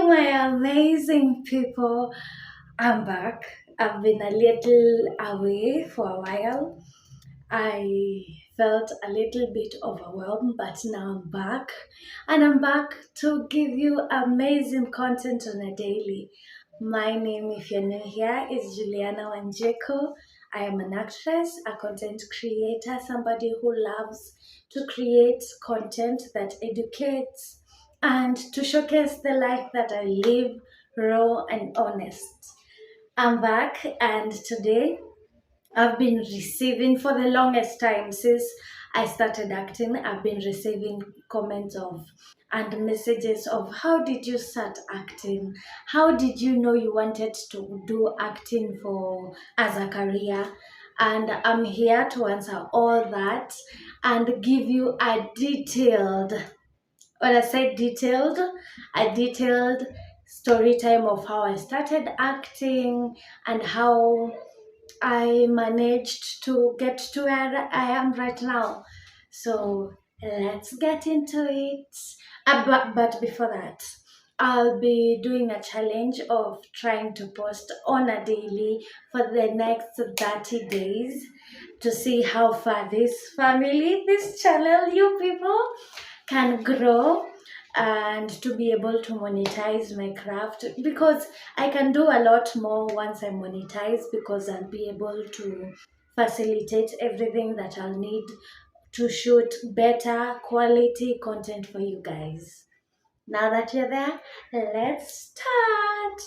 my amazing people. I'm back. I've been a little away for a while. I felt a little bit overwhelmed, but now I'm back. And I'm back to give you amazing content on a daily. My name, if you're new here, is Juliana Wanjeko. I am an actress, a content creator, somebody who loves to create content that educates and to showcase the life that I live, raw and honest. I'm back, and today I've been receiving for the longest time since I started acting. I've been receiving comments of and messages of how did you start acting? How did you know you wanted to do acting for as a career? And I'm here to answer all that and give you when I say detailed, a detailed story time of how I started acting and how I managed to get to where I am right now. So let's get into it. But before that, I'll be doing a challenge of trying to post on a daily for the next 30 days to see how far this channel, you people, can grow and to be able to monetize my craft because I can do a lot more once I monetize because I'll be able to facilitate everything that I'll need to shoot better quality content for you guys. Now that you're there, let's start.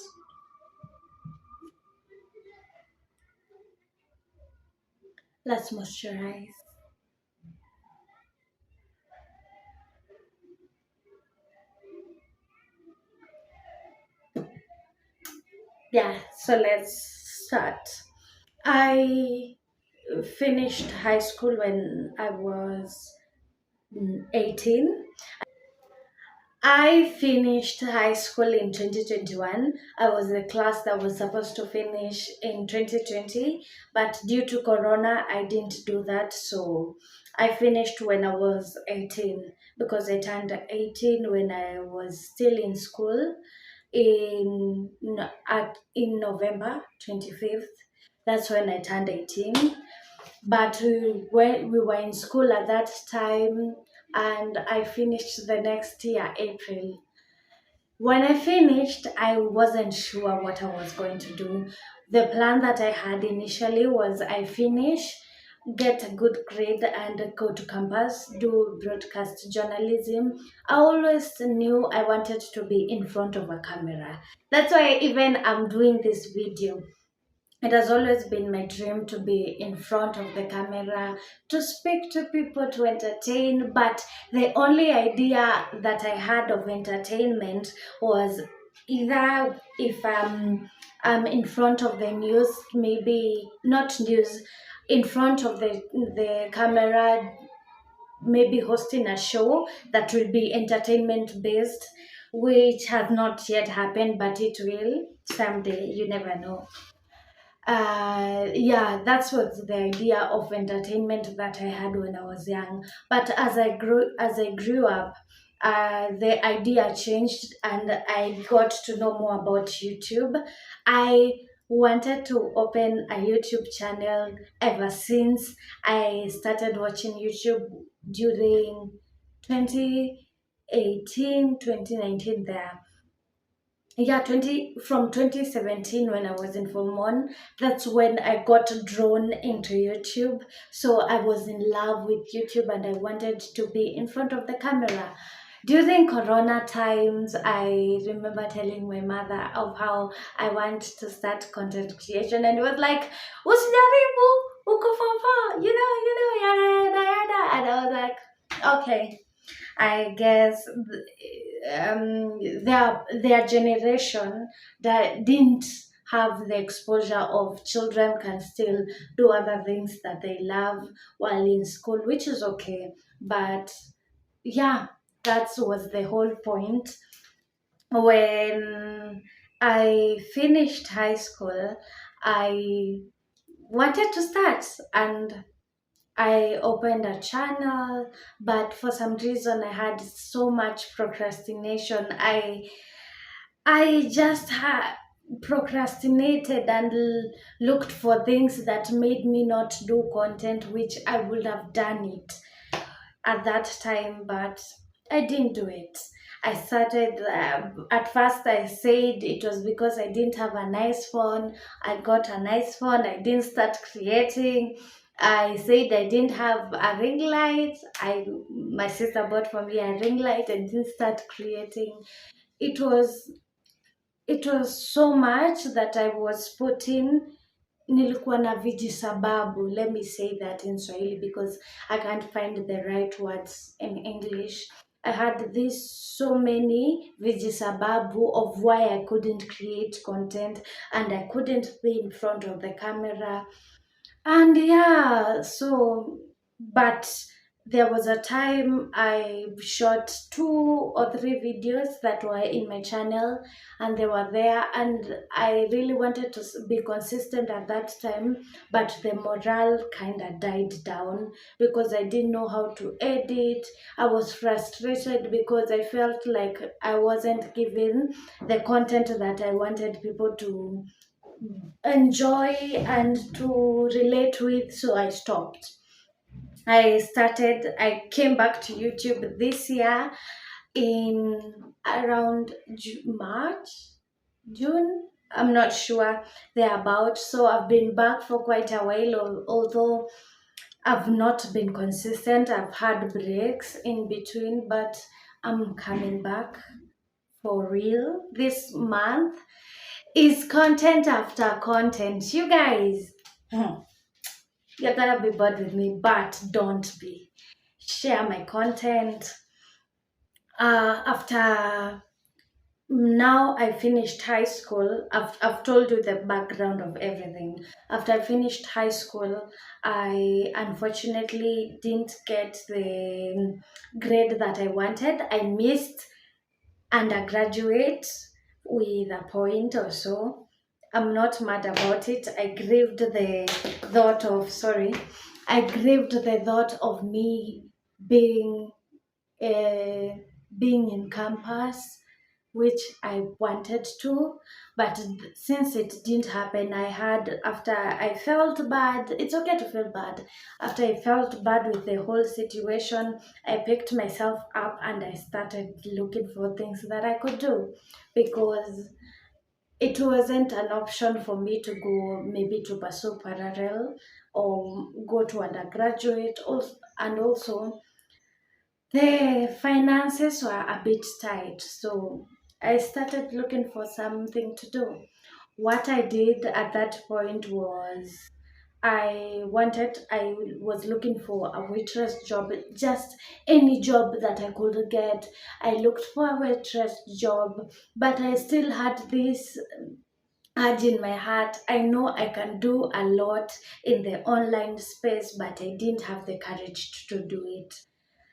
Let's moisturize. Yeah, so let's start. I finished high school when I was 18. I finished high school in 2021. I was the class that was supposed to finish in 2020, but due to Corona, I didn't do that. So I finished when I was 18 because I turned 18 when I was still in school in November 25th. That's when I turned 18, but when we were in school at that time, and I finished the next year, April. When I finished, I wasn't sure what I was going to do. The plan that I had initially was I finish, get a good grade, and go to campus, do broadcast journalism. I always knew I wanted to be in front of a camera. That's why even I'm doing this video. It has always been my dream to be in front of the camera, to speak to people, to entertain. But the only idea that I had of entertainment was either if I'm in front of the news, maybe not news, in front of the camera, maybe hosting a show that will be entertainment based, which has not yet happened, but it will someday. You never know. Yeah, that's what the idea of entertainment that I had when I was young. But as I grew up, the idea changed and I got to know more about YouTube. I wanted to open a YouTube channel ever since I started watching YouTube during 2018, 2019 there. Yeah, 2017 when I was in Form 1, that's when I got drawn into YouTube. So I was in love with YouTube and I wanted to be in front of the camera. During Corona times, I remember telling my mother of how I want to start content creation, and it was like, "Usijaribu, uko form 4, yada yada yada," and I was like, "Okay." I guess their generation that didn't have the exposure of children can still do other things that they love while in school, which is okay. But yeah, that was the whole point. When I finished high school, I wanted to start and I opened a channel, but for some reason I had so much procrastination. I just procrastinated and looked for things that made me not do content, which I would have done it at that time, but I didn't do it. I started, at first, I said it was because I didn't have a nice phone. I got a nice phone, I didn't start creating. I said I didn't have a ring light. My sister bought for me a ring light and didn't start creating. It was it was so much that I was putting. Nilikuwa na vijisababu. Let me say that in Swahili because I can't find the right words in English. I had this so many vijisababu of why I couldn't create content and I couldn't be in front of the camera. And yeah, so, but there was a time I shot 2 or 3 videos that were in my channel and they were there, and I really wanted to be consistent at that time, but the morale kind of died down because I didn't know how to edit. I was frustrated because I felt like I wasn't given the content that I wanted people to enjoy and to relate with, so I stopped. I came back to YouTube this year in around March, June. I'm not sure thereabout. So I've been back for quite a while, although I've not been consistent. I've had breaks in between, but I'm coming back for real this month. Is content after content. You guys, you're gonna be bored with me, but don't be. Share my content. After now I finished high school. I've told you the background of everything. After I finished high school, I unfortunately didn't get the grade that I wanted. I missed undergraduate with a point or so. I'm not mad about it. I grieved the thought of me being uh, being in campus, which I wanted to, but since it didn't happen, after I felt bad. It's okay to feel bad. After I felt bad with the whole situation, I picked myself up and I started looking for things that I could do because it wasn't an option for me to go maybe to pursue parallel or go to undergraduate. And also the finances were a bit tight, so I started looking for something to do. What I did at that point was I was looking for a waitress job, just any job that I could get. I looked for a waitress job, but I still had this urge in my heart. I know I can do a lot in the online space, but I didn't have the courage to do it.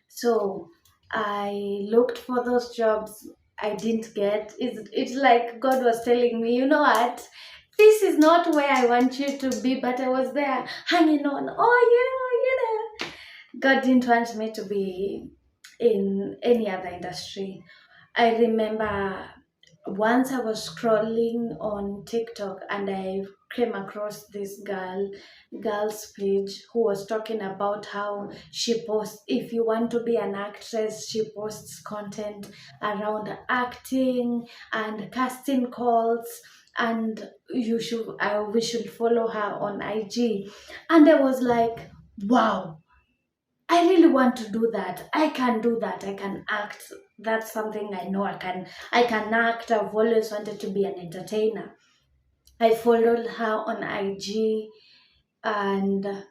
So I looked for those jobs I didn't get. It's like God was telling me, you know what? This is not where I want you to be, but I was there hanging on. Oh, God didn't want me to be in any other industry. I remember once I was scrolling on TikTok and I came across this girl's page who was talking about how she posts, if you want to be an actress, she posts content around acting and casting calls, and we should follow her on IG. And I was like, wow, I really want to do that. I can do that. I can act. That's something I know I can. I can act. I've always wanted to be an entertainer. I followed her on IG, and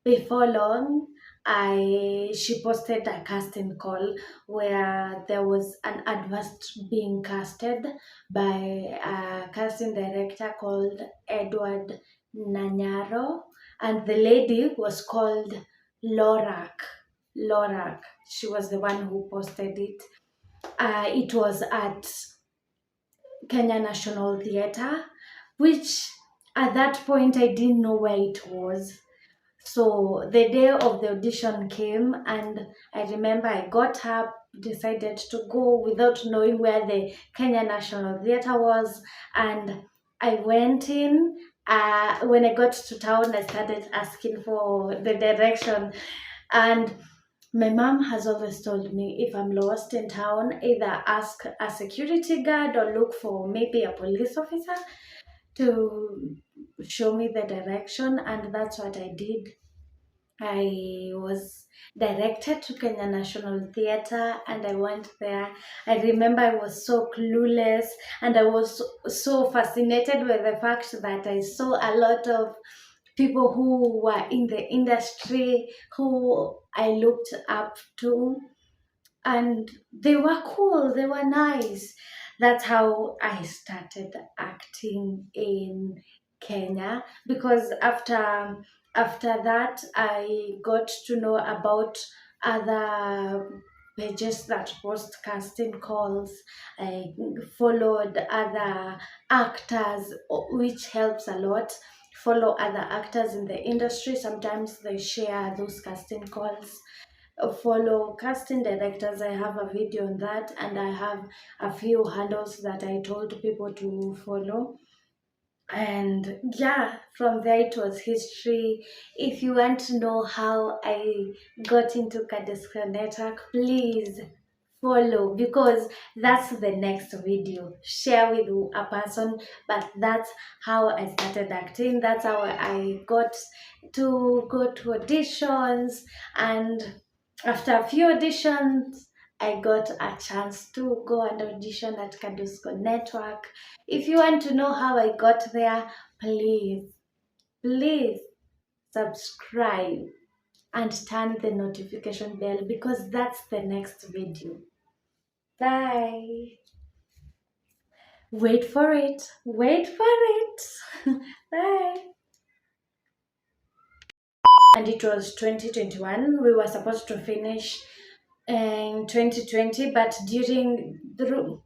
before long, I she posted a casting call where there was an advert being casted by a casting director called Edward Nanyaro, and the lady was called Lorak. Lorak. She was the one who posted it. It was at Kenya National Theatre, which at that point I didn't know where it was. So the day of the audition came, and I remember I got up. decided to go without knowing where the Kenya National Theatre was, and I went in. When I got to town, I started asking for the direction, and my mom has always told me if I'm lost in town, either ask a security guard or look for maybe a police officer to show me the direction, and that's what I did. I was directed to Kenya National Theatre and I went there. I remember I was so clueless and I was so fascinated with the fact that I saw a lot of people who were in the industry who I looked up to, and they were cool, they were nice. That's how I started acting in Kenya, because after that I got to know about other pages that post casting calls. I followed other actors, which helps a lot. Follow other actors in the industry, sometimes they share those casting calls. Follow casting directors. I have a video on that, and I have a few handles that I told people to follow. And yeah, from there it was history. If you want to know how I got into Kadeska Network, please follow, because that's the next video. Share with a person, but that's how I started acting. That's how I got to go to auditions, and after a few auditions I got a chance to go and audition at Kadusko Network. If you want to know how I got there, please subscribe and turn the notification bell, because that's the next video. Bye. Wait for it. Wait for it. Bye. And it was 2021. We were supposed to finish in 2020, but during the